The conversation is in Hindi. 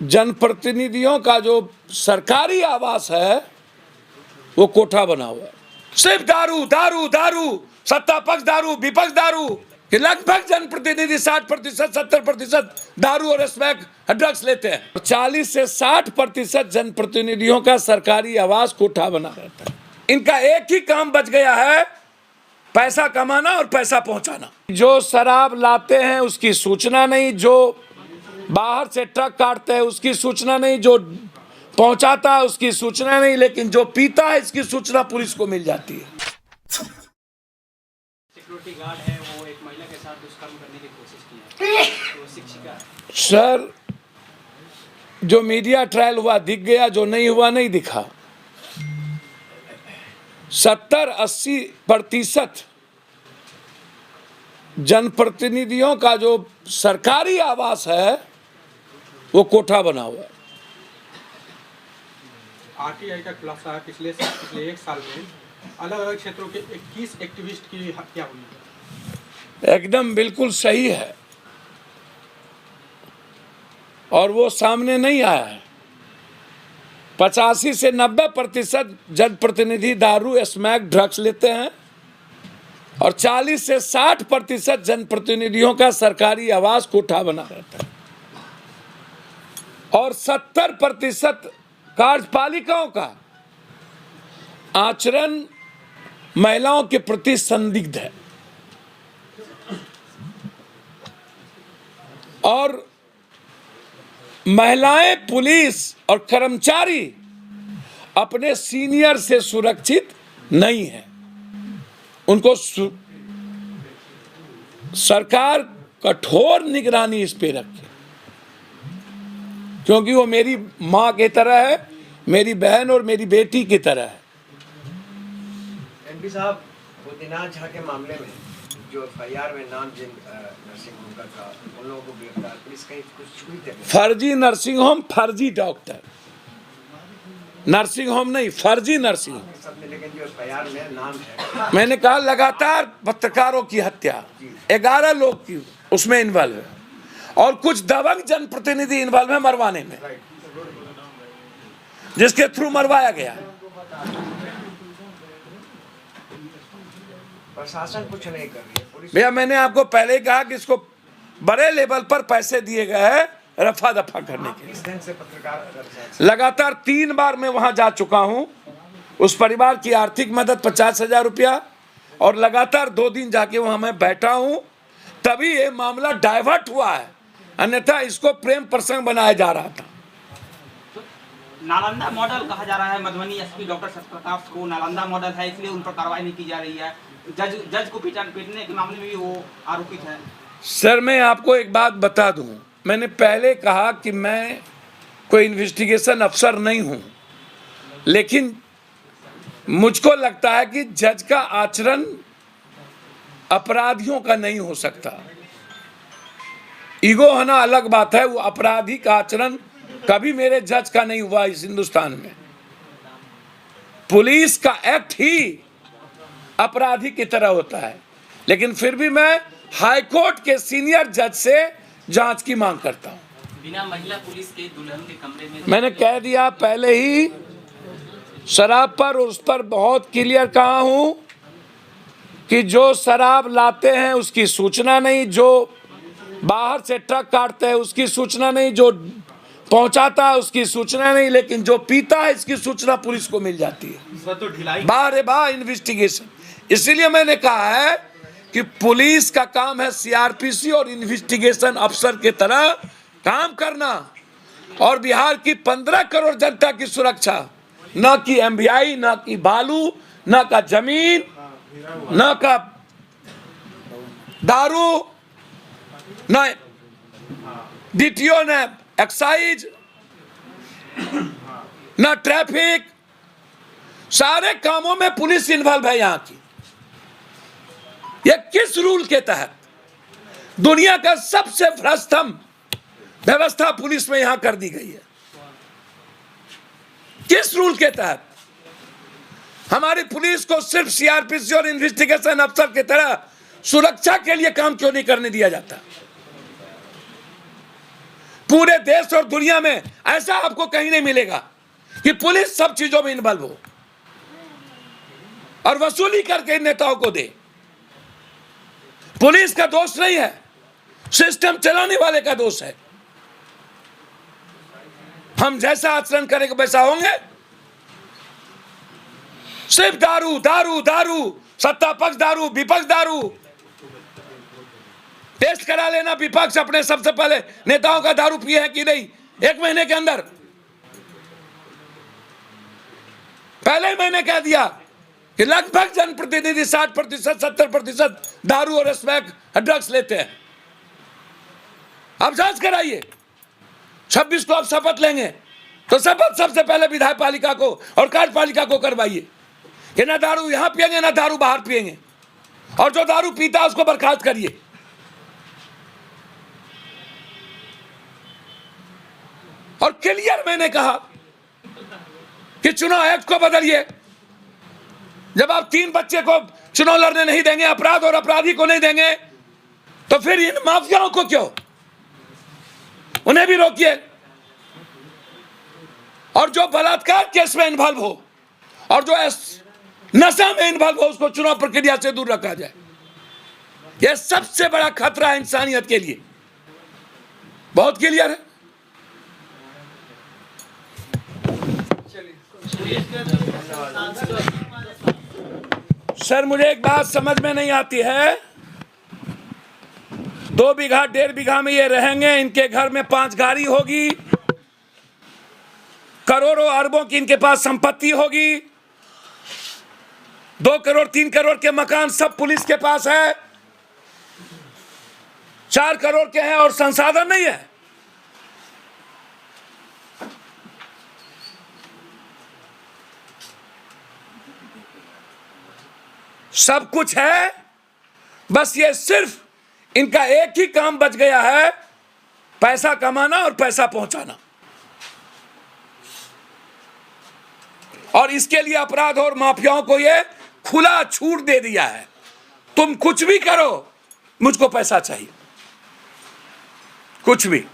जनप्रतिनिधियों का जो सरकारी आवास है वो कोठा बना हुआ है। सिर्फ दारू दारू दारू, सत्ता पक्ष दारू, विपक्ष दारू, कि लगभग जनप्रतिनिधि 60% 70% दारू और स्मैक ड्रग्स लेते हैं। 40 से 60% जनप्रतिनिधियों का सरकारी आवास कोठा बना रहता है। इनका एक ही काम बच गया है, पैसा कमाना और पैसा पहुंचाना। जो शराब लाते हैं उसकी सूचना नहीं, जो बाहर से ट्रक काटते हैं उसकी सूचना नहीं, जो पहुंचाता है उसकी सूचना नहीं, लेकिन जो पीता है इसकी सूचना पुलिस को मिल जाती है। सिक्योरिटी गार्ड है, वो एक महिला के साथ दुष्कर्म करने की कोशिश की है, तो शिक्षिका। सर, जो मीडिया ट्रायल हुआ दिख गया, जो नहीं हुआ नहीं दिखा। 70-80% जनप्रतिनिधियों का जो सरकारी आवास है वो कोठा बना हुआ है। आरटीआई का खुलासा है पिछले 1 साल में अलग अलग क्षेत्रों के 21 एक्टिविस्ट की हत्या हुई है। एकदम बिल्कुल सही है, और वो सामने नहीं आया है। 85 से 90% जनप्रतिनिधि दारू स्मैक ड्रग्स लेते हैं, और 40 से 60% जनप्रतिनिधियों का सरकारी आवास कोठा बना रहता है, और 70% कार्यपालिकाओं का आचरण महिलाओं के प्रति संदिग्ध है। और महिलाएं, पुलिस और कर्मचारी अपने सीनियर से सुरक्षित नहीं है। उनको सरकार कठोर निगरानी इस पे रखे, क्योंकि वो मेरी माँ की तरह है, मेरी बहन और मेरी बेटी की तरह है। एमपी साहब, बुद्धिनाथ झा के मामले में जो एफआईआर में नाम जिन नर्सिंग होम का था, उन लोगों को गिरफ्तार पुलिस कहीं कुछ छुई थे? फर्जी नर्सिंग होम, फर्जी डॉक्टर, नर्सिंग होम नहीं, फर्जी नर्सिंग होम। लेकिन जो एफआईआर में नाम है, मैंने कहा लगातार पत्रकारों की हत्या, 11 लोग की उसमें इन्वॉल्व है, और कुछ दबंग जनप्रतिनिधि इन्वॉल्व है मरवाने में, जिसके थ्रू मरवाया गया। प्रशासन कुछ नहीं कर रही है पुलिस। भैया, मैंने आपको पहले ही कहा कि इसको बड़े लेवल पर पैसे दिए गए हैं रफा दफा करने के। इस ढंग से पत्रकार लगातार 3 बार मैं वहां जा चुका हूं। उस परिवार की आर्थिक मदद 50,000 रुपया, और लगातार 2 दिन जाके वहां मैं बैठा हूं, तभी ये मामला डाइवर्ट हुआ है, अन्यथा इसको प्रेम प्रसंग बनाया जा रहा था। नालंदा मॉडल कहा जा रहा है, मधुबनी एसपी डॉक्टर सत्यप्रकाश को नालंदा मॉडल है, इसलिए उन पर कार्रवाई नहीं की जा रही है। जज को पीटने के मामले में भी वो आरोपित है। सर, मैं आपको एक बात बता दूं, मैंने पहले कहा कि मैं कोई इन्वेस्टिगेशन अफसर नहीं हूं, लेकिन मुझको लगता है कि जज का आचरण अपराधियों का नहीं हो सकता। ईगो होना अलग बात है, वो अपराधी का आचरण कभी मेरे जज का नहीं हुआ इस हिंदुस्तान में। पुलिस का एक्ट ही अपराधी की तरह होता है, लेकिन फिर भी मैं हाईकोर्ट के सीनियर जज से जांच की मांग करता हूं। बिना महिला पुलिस के दुल्हन के कमरे में मैंने कह दिया पहले ही, शराब पर उस पर बहुत क्लियर कहा हूं कि जो शराब लाते हैं उसकी सूचना नहीं, जो बाहर से ट्रक काटते हैं उसकी सूचना नहीं, जो पहुंचाता है उसकी सूचना नहीं, लेकिन जो पीता है इसकी सूचना पुलिस को मिल जाती है। तो ढिलाई बारे बा इन्वेस्टिगेशन। इसीलिए मैंने कहा है कि पुलिस का काम है सीआरपीसी और इन्वेस्टिगेशन अफसर की तरह काम करना, और बिहार की 15 करोड़ जनता की सुरक्षा, न कि एमबीआई, न कि बालू, न का जमीन, न का दारू, न डीटीओ, न एक्साइज, न ट्रैफिक, सारे कामों में पुलिस इन्वॉल्व है यहाँ की। ये किस रूल के तहत? दुनिया का सबसे भ्रष्टतम व्यवस्था पुलिस में यहां कर दी गई है। किस रूल के तहत? हमारी पुलिस को सिर्फ सीआरपीसी और इन्वेस्टिगेशन अफसर की तरह सुरक्षा के लिए काम क्यों नहीं करने दिया जाता? पूरे देश और दुनिया में ऐसा आपको कहीं नहीं मिलेगा कि पुलिस सब चीजों में इन्वॉल्व हो और वसूली करके इन नेताओं को दे। पुलिस का दोष नहीं है, सिस्टम चलाने वाले का दोष है। हम जैसा आचरण करेंगे वैसा होंगे। सिर्फ दारू दारू दारू, सत्ता पक्ष दारू, विपक्ष दारू। टेस्ट करा लेना विपक्ष अपने सबसे पहले नेताओं का दारू पिए हैं कि नहीं 1 महीने के अंदर। पहले ही मैंने कह दिया कि लगभग जनप्रतिनिधि 60% 70% दारू और स्मैक ड्रग्स लेते हैं। आप जांच कराइए। 26 को आप शपथ लेंगे तो शपथ सबसे पहले विधायक पालिका को और कार्यपालिका को करवाइए कि ना दारू यहां पिएंगे ना दारू बाहर पिएंगे, और जो दारू पीता है उसको बर्खास्त करिए। और क्लियर मैंने कहा कि चुनाव एक्ट को बदलिए। जब आप 3 बच्चे को चुनाव लड़ने नहीं देंगे, अपराध और अपराधी को नहीं देंगे, तो फिर इन माफियाओं को क्यों, उन्हें भी रोकिए। और जो बलात्कार केस में इन्वॉल्व हो और जो नशा में इन्वॉल्व हो उसको चुनाव प्रक्रिया से दूर रखा जाए। यह सबसे बड़ा खतरा है इंसानियत के लिए। बहुत क्लियर है। सर मुझे एक बात समझ में नहीं आती है, 2 बीघा 1.5 बीघा में ये रहेंगे, इनके घर में 5 गाड़ी होगी, करोड़ों अरबों की इनके पास संपत्ति होगी, 2 करोड़ 3 करोड़ के मकान सब पुलिस के पास है, 4 करोड़ के हैं और संसाधन नहीं है। सब कुछ है, बस ये सिर्फ इनका एक ही काम बच गया है, पैसा कमाना और पैसा पहुंचाना। और इसके लिए अपराध और माफियाओं को ये खुला छूट दे दिया है, तुम कुछ भी करो, मुझको पैसा चाहिए, कुछ भी।